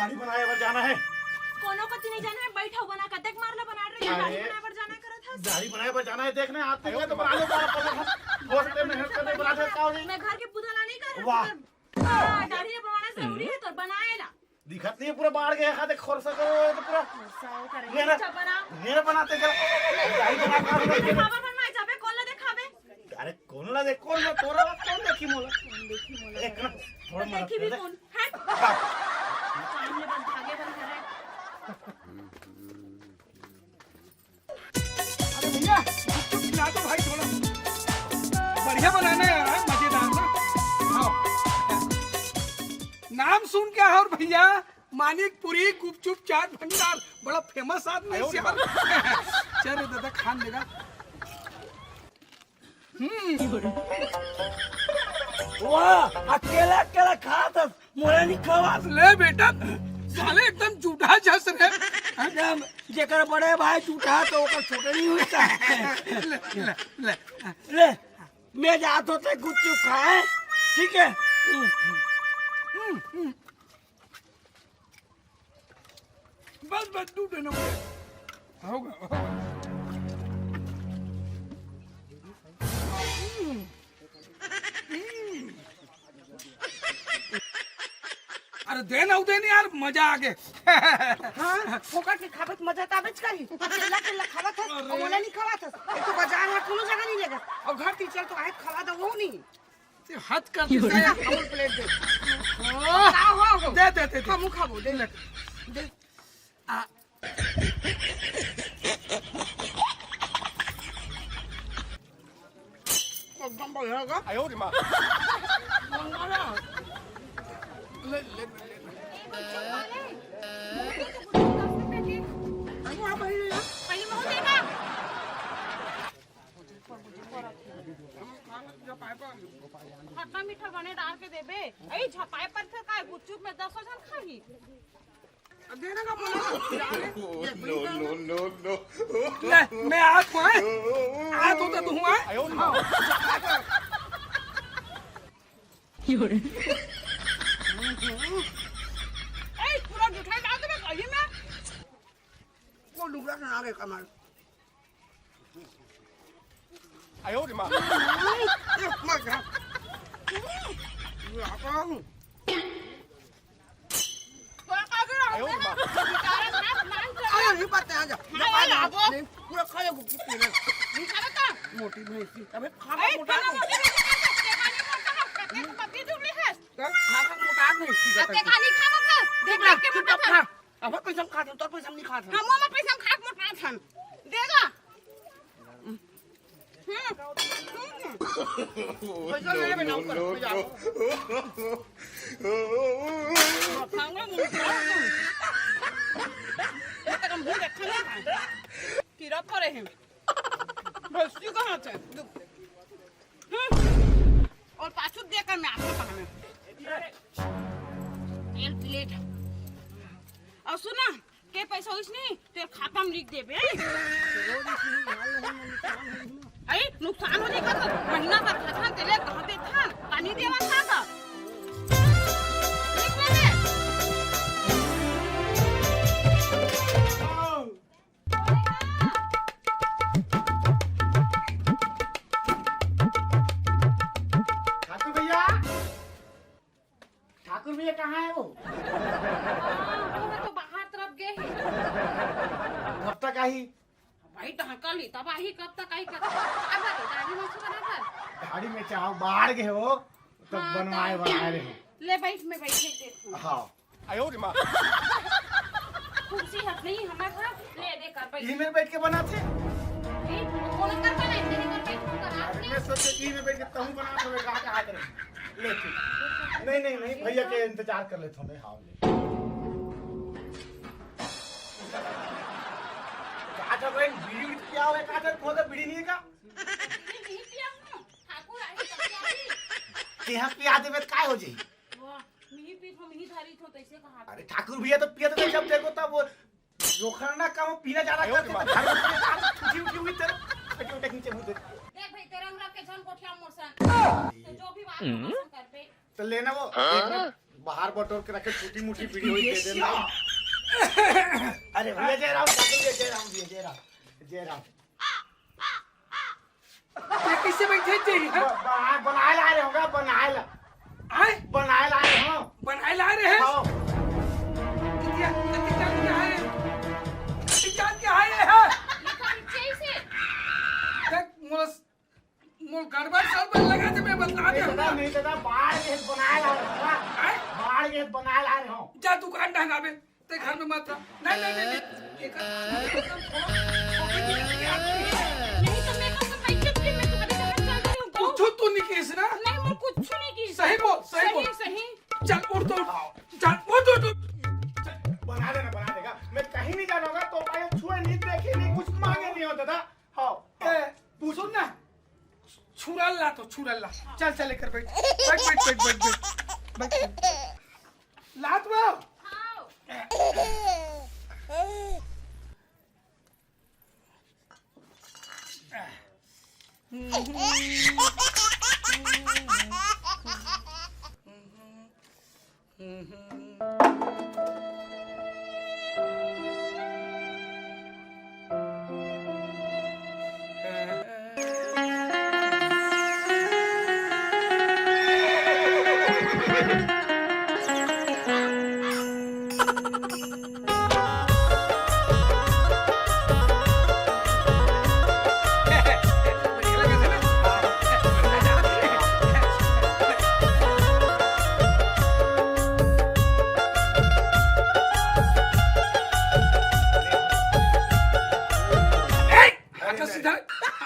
दाढ़ी बनाए पर जाना है। कोनो कति नहीं जाना है, बैठो बना कतेक मारला बना रहे हैं, दाढ़ी बनाए पर जाना करत है। दाढ़ी बनाए पर जाना है, देखने आते हैं तो बना लो दोस्त मेहनत करने बना दे का हो मैं घर के पुतला नहीं कर वाह। दाढ़ी बनवाना जरूरी है तो बनाएला दिखत नहीं पूरा बाढ़ गया खाते खोर सको तो पूरा साव करेंगे मेरा अच्छा बना मेरा बनाते कर दाढ़ी बना कर दिखावा बनवाए जाबे कोला दिखावे। अरे कौन ला देख कौन ना तोरा कौन देखी मोला देखी मोला एक ना थोड़ा देखी भी कौन हट हाँ। सामने बस भागे बन करे। अरे भैया चुप खिला दो भाई थोड़ा बढ़िया बनाना है यार मजेदार ना। हाँ नाम सुन क्या है और भैया मानिकपुरी गुपचुप चाट भंडार बड़ा फेमस आदमी है यार। चलो दादा खान लेगा। वाह अकेला अकेला खाता मोला नहीं खवा ले बेटा साले एकदम झूठा जस रहे। एकदम जेकर बड़े भाई झूठा तो ओकर छोटे नहीं होता ले, ले। ले मैं जात होते गुपचुप खाए ठीक है। बस बस तू देना मुझे होगा। अरे देना उदेनी यार मजा आ गए। हाँ फोकट के खावत मजा ताबेच करी चिल्ला चिल्ला खावत है और मोला नहीं खावत है। एक तो बाजार में कोनो जगह नहीं लेगा और घर टीचर तो आए खावा दो वो नहीं हद कर दे अमूल प्लेट दे हो दे दे दे हम खाबो दे दे एकदम बढ़िया का आयो रे मां ले ले पहले मुंह देखा खट्टा मीठा बने डाल के देबे ए झपाए पर से काय गुपचुप में 10 जन खाही देना का बोला नो ले मैं हाथ में हाथ होता तू हुआ आयो रे ए पूरा मिठाई डाल दे कहीं में वो लुगड़ा ना आगे कमर आयो रे मां मत खा आयो रे मां आया नहीं पता आ जा पूरा खाया गुपचुप पी ले मोटी भैंसी अबे खावा मोटा खावा मोटा नहीं अब पैसा खा तो पैसा नहीं खा पैसा ले ले नाम कीड़ा पड़े हैं भैंसी कहाँ से और पाछू देकर मैं आपको कहा तेल प्लेट और सुना के पैसा उसने तेरे खाता में लिख देबे अरे नुकसान होने का महीना भर खाता तेले कहाँ दे था पानी देवा था लिख ले ठाकुर भैया कहाँ है वो तो बाहर तरफ गए हैं कब तक आई भाई ढका ली तब आई कब तक आई कब अब दाढ़ी में से बना कर गाड़ी में चाहो बाहर गए हो तो हाँ, बनवाए तो- बनाए रहे ले बैठ मैं बैठे देखूं हाँ आयो रे मां कुर्सी हट नहीं हमारे घर ले दे कर बैठ ई में बैठ के बनाते कौन कर बनाए तेरे घर बैठ कर अरे मैं सोचे ई में बैठ के तहु बना तो कहा के हाथ रहे ले ठीक नहीं भैया के इंतजार कर लेते हमें हाँ ले कहा था भाई बीड़ी क्या हुआ कहा था खोदा बीड़ी नहीं का नहीं पिया हूं ठाकुर आई तब आई यहाँ पिया देवे काय हो जाई वाह मिही पीठ मिही धारी थो तैसे कहा अरे ठाकुर भैया तो पिया तो जब देखो तब वो जोखरना का वो पीना ज्यादा करते छुट्टी उठी हुई तेरे कटी उठे नीचे मुंह देख भाई तेरा हमरा के जन कोठिया मोरसन तो जो भी बात कर पे तो लेना वो बाहर बटोर के रखे, छोटी मोटी बीड़ी हुई दे देना। अरे भैया जय राम, जय राम भैया, जय राम, जय राम। किससे बैठे थे? बनाए ला रहे होगा, बनाए ला रहे हो, बनाए ला रहे हैं। हाँ। मोल गड़बड़ सड़बड़ लगा थे, मैं बता दे। नहीं दादा, बाढ़ के बनाए ला रहे हो, बाढ़ के बनाए ला रहे हो। जा दुकान ढंगावे ते घर में मत रह। नहीं नहीं नहीं नहीं तो मैं कसम भाई चुप मैं तो बड़े चल रही हूं। कुछ तू नहीं किस ना? नहीं मैं कुछ नहीं की। सही बोल, सही बोल। सही। चल उठ तो, चल उठ उठ। बना देगा। मैं कहीं नहीं जाऊंगा तो भाई छुए नहीं, देखे नहीं, कुछ मांगे नहीं हो दादा। हाँ पूछो ना, छुरल्ला तो छुरल्ला। चल चल लेकर बैठ बैठ। लात में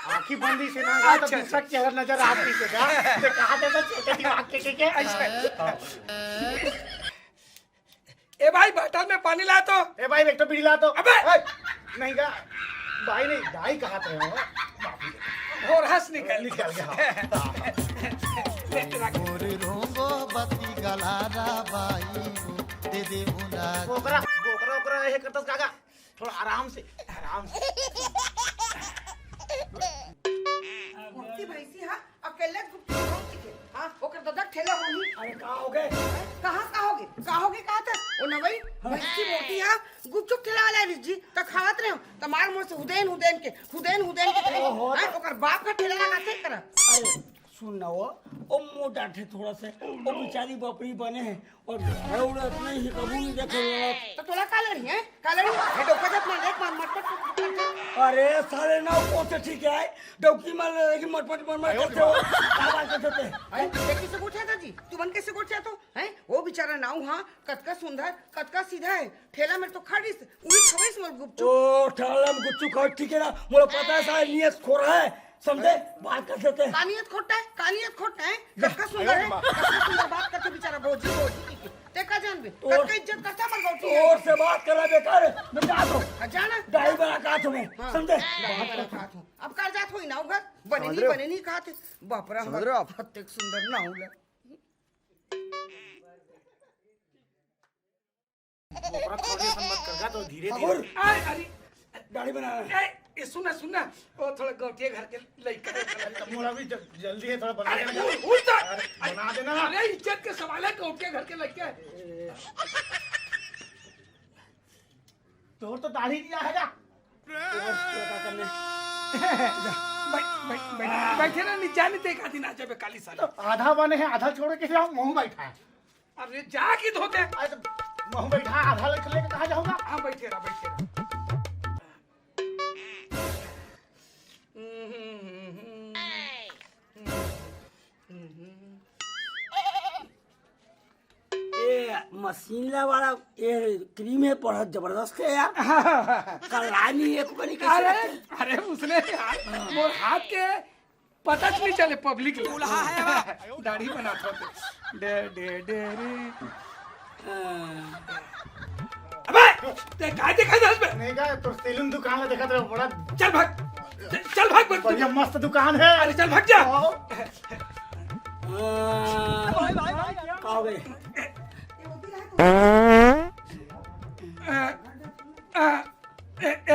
आँखी बंदी से ना तो दूसरा चेहरा नजर आती से क्या? तो कहा देता छोटे दिमाग के ए भाई बोतल में पानी ला तो। ए भाई एक तो बीड़ी ला तो। अबे! नहीं का भाई नहीं, भाई कहा थे हो? और हंस निकल निकल गया। गोरे रोंगो बत्ती गलारा बाई दे दे बुला गोकरा ये करता काका, थोड़ा आराम से। मोती भैंसी हा अकेले गुप्त पहुंच के हां ओकर दादा ठेला होनी। अरे कहाँ हो गए? कहां था ओ नवई भैंसी मोती हा गुपचुप ठेला वाला है जी त खावत रहे हो तमार मुंह से हुदैन के हां ओकर बाप का ठेला लगाते कर। अरे सुन ना वो मोटा थे थोड़ा से, वो बेचारी बपरी बने हैं और औरत नहीं ही कबू नहीं देखे। तो तोला कालरी है हे डोका जब मार एक मटपट। अरे साले ना वो से ठीक है, डौकी मार लेगी मटपट मर करते हो क्या बात करते हैं? देखी से गोठा था जी तू बन कैसे गोठा तो हैं वो बेचारा नाउ हां कतका सुंदर कतका सीधा है ठेला में तो खड़ीस उही खवेस मोर गुपचुप। ओ ठेला में गुपचुप खा ठीक है ना, मुझे पता है साले नियत खोर है, समझे? बात कर सकते हैं। कानियत खोटा है कतका सुंदर बात करते बेचारा भोजी ते का जानबे कतका इज्जत करता मर गौठी और से बात करा बेकार मैं जात हूं जाना दाई बना का तुम्हें समझे? अब कर जात होई ना घर बने नहीं खाते बापरा हमरा फत्ते सुंदर ना होला। गोकरा थोड़ी संबंध करगा तो धीरे और धीरे। अरे दाढ़ी बनाना ए सुना वो थोड़ा गौटिया घर के लइका मोरा भी जल्दी है, थोड़ा बना देना। उठ जा। बना देना। अरे इज्जत के सवाल है, गौटिया घर के लइका तोर तो दाढ़ी दिया है क्या? बैठे ना नीचा नहीं देखा दिन आ जाबे काली साली। तो आधा बने हैं, आधा छोड़ के हम मुंह बैठा है। अरे जा की धोते। अरे तो मुंह बैठा आधा लेके कहाँ जाऊंगा? हाँ बैठे रहा ये मशीन वाला ये क्रीम है बहुत जबरदस्त है यार। कलानी एक बनी कैसे अरे अरे उसने मोर हाथ के पता नहीं चले पब्लिक दाढ़ी बना था डे डे डे रे। अबे ते काय देखा दस में नहीं का तो सैलून दुकान में देखा तो बड़ा चल भाग बढ़िया मस्त दुकान है। अरे चल भाग जा। क्या हो गए?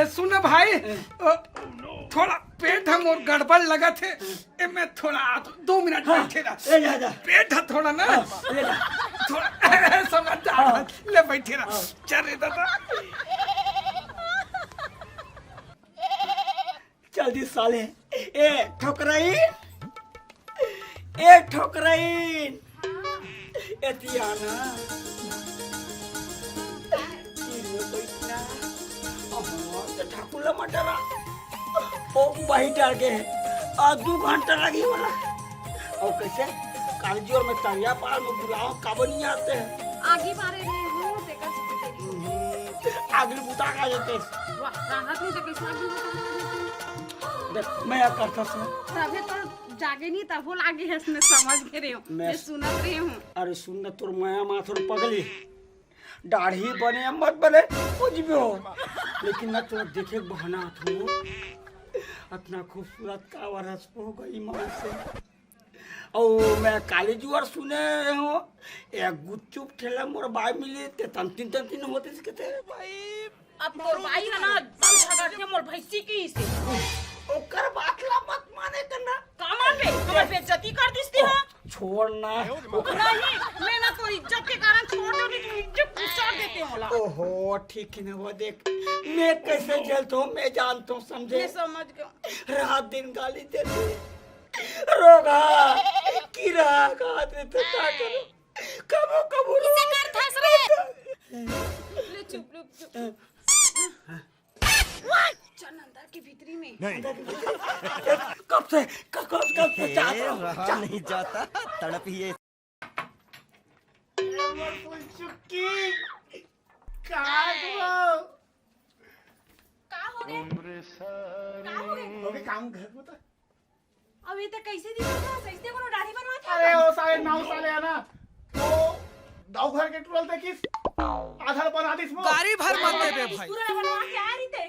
सुन भाई थोड़ा पेट हम और गड़बड़ लगा थे मैं थोड़ा 2 मिनट बैठे रहा। पेट है थोड़ा ना थोड़ा बैठे रहा। चल रे दादा। जल्दी साले ए ठोकराइन एतियाना ठाकुर मटरा ओ वही डाल के 2 घंटा लगी वाला और कैसे कागजी और मैं तरिया पार में बुलाओ काबो नहीं आते हैं आगे बारे रे हो देखा सकते आगे बुता का जाते वाह राहत नहीं तो कैसे आगे देख मैं क्या करता हूँ तभी तो जागे नहीं तब वो लागे है इसने समझ के रहे हो मैं सुनत रही हूँ। अरे सुन तुर माया माथुर पगली दाढ़ी बने या मत बने कुछ भी हो लेकिन ना तो देखे बहना थू इतना खूबसूरत का वरस हो गई मां से और मैं काली जुआर सुने हो एक गुच्चुप ठेला मोर बाई मिली ते तन होते कहते भाई अब मोर भाई है ना झगड़ के मोर भैंसी की से ओकर बात ला मत माने करना कामन पे तुम्हारी बेइज्जती कर दिसती हो छोड़ना नहीं मैं ना तो इज्जत के कारण छोड़ दो नहीं तो इज्जत उछाड़ देते हो। ओहो ठीक है ना वो देख मैं कैसे झेलता हूँ मैं जानता हूँ समझे मैं समझ गया रात दिन गाली देते रोगा कीड़ा का देते क्या करो कबो कबो इसे कर थस रहे ले चुप चल अंदर की भीतरी में कब से रहा नहीं जाता तड़प ही है। चुक्की का हो गए ओके काम घर को तो अब ये तो कैसे दिखा सही से कोनो दाढ़ी बनवा था अरे ओ साले नाव साले है ना तो दाव घर के टुरल देखिस आधार बना दिस मो गाड़ी भर मत दे बे भाई। पूरा बनवा के आ रही थे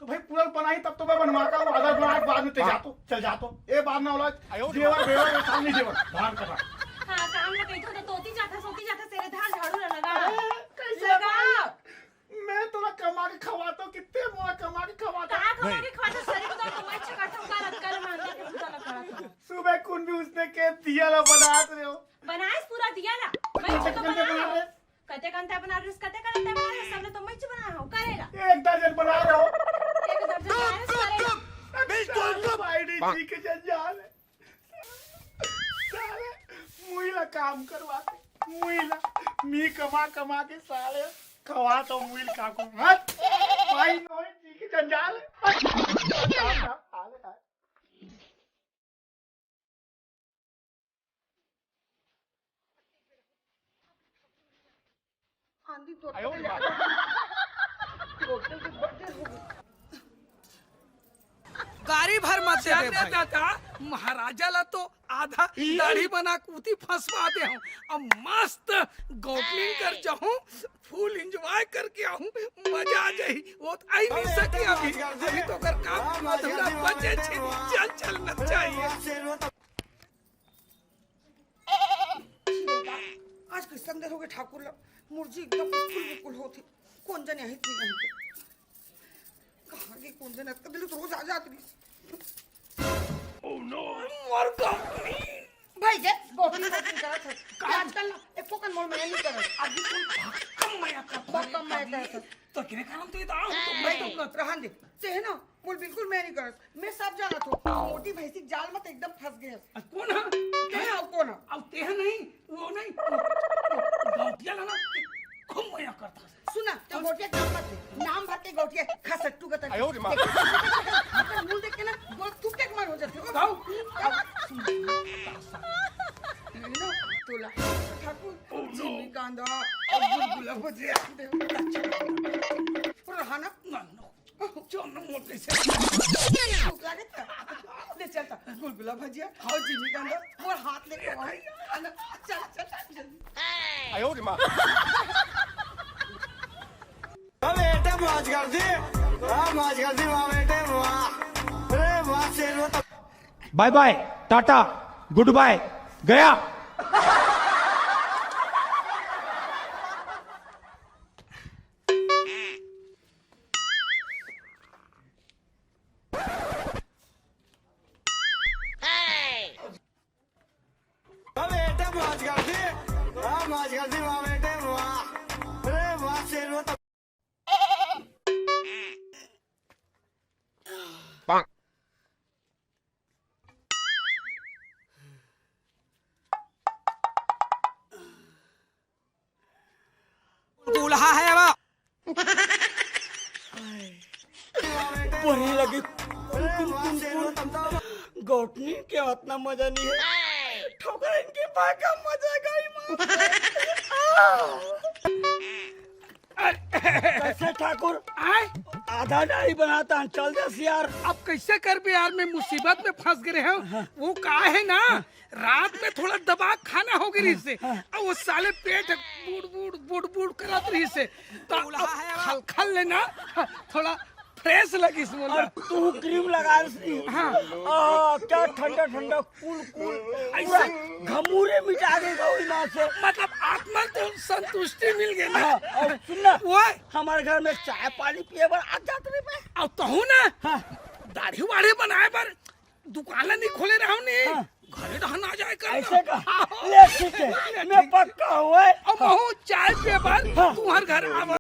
तो भाई पूरा बनाई तब तो मैं बनवा का वो आधार बना के बाद में ते जातो चल जातो ए बार ना होला जेवर ये सामने जेवर धान कर रहा हां काम ना कहीं तो तोती जाता सोती जाता तेरे धान झाड़ू ना लगा कैसे लगा मैं तोला कमा के खवाता हूं कितने मोला कमा के खवाता कहां कमा के खवाता शरीर को तो मैं चकाता हूं का कल मान के पूजा ना करा सुबह कौन भी उसने के दिया ला बना रहे हो बनाए पूरा दिया ना मैं तो बना कते कंता बना रहे सबने तो मैं बना हूं करेगा 1 दर्जन बना रहे हो 1 दर्जन करेगा बिल्कुल आईडी जी के जंजाल है साले मुइला काम करवाते मुइला मी कमा के साले खवा तो मुइल का को हट भाई नोई जी के जंजाल है आंधी तो गाड़ी भर मत दे बे भाई। दादा महाराजा ला तो आधा दाढ़ी बना कूती फंसवा दे हूँ अब मस्त गौटलिंग कर जाऊँ फुल एंजॉय करके आऊँ मजा आ जाही वो तो आई नहीं सकी अभी तो कर काम अधूरा बचे चल चलना चाहिए। आज के संदेह हो गए ठाकुर ला मुर्जी एकदम बिल्कुल होती कौन जाने है इतनी नहीं कहाँ के कौन जाने कभी तो रोज आ जाती ओह नो मर गई भाई जे गोपी करत है आजकल एको कन मोल में नहीं करत आज कम मैं करत तो किने काम तो इधर आओ तो मैं तो रहन दे ते है ना मोल बिल्कुल मैं नहीं करत मैं सब जाना तो मोटी भैंसी जाल मत एकदम फंस गए कौन है ते है कौन अब ते नहीं वो नहीं गौटिया ना खूब मजा करता है सुना तो गोटिया नाम मत नाम भर के गोटिया खसट्टू गता मुंह देख के ना गोल तू टेक मार हो जाते हो गाओ तोला ठाकुर जिमी कांदा अब बुलबुला बजे आते रहना चल मोर कैसे लागत ले चलता बुलबुला भजिया और जिमी कांदा मोर हाथ लेके आओ चल जल्दी आयो रे मां बेटे मौज कर दी वाह बेटे वाह अरे वाह शेर bye bye tata goodbye गया। बेटे मौज कर दी वाह बेटे वाह अरे शेर हो तो दूल्हा है अब बढ़ने लगी गौटनी के उतना मजा नहीं है, ठोकर इनके पास का मजा गई। कैसे ठाकुर आए आधा दाढ़ी बनाता है, चल दस यार। अब कैसे कर बे यार, मैं मुसीबत में फंस गए हैं। वो का है ना, रात में थोड़ा दबा खाना हो गई से, अब वो साले पेट बुड़ बुड़ करत रही से, तो खल खल लेना थोड़ा फ्रेश लगी इसमें। और तू क्रीम लगा रही। हाँ। क्या ठंडा ठंडा कूल ऐसा घमूरे मिटा देगा वही से। मतलब आत्मा तो संतुष्टि मिल गई ना। और सुनना, वो हमारे घर में चाय पानी पिए बर आ जाते रे मैं। अब तो हूँ ना, हाँ। दाढ़ी वाढ़ी बनाए पर दुकान नहीं खोले रहा हूँ नहीं। घरे रहना जाए कर ऐसे का ले ठीक है, मैं पक्का हूँ। अब चाय पे बार तुम्हारे घर आवा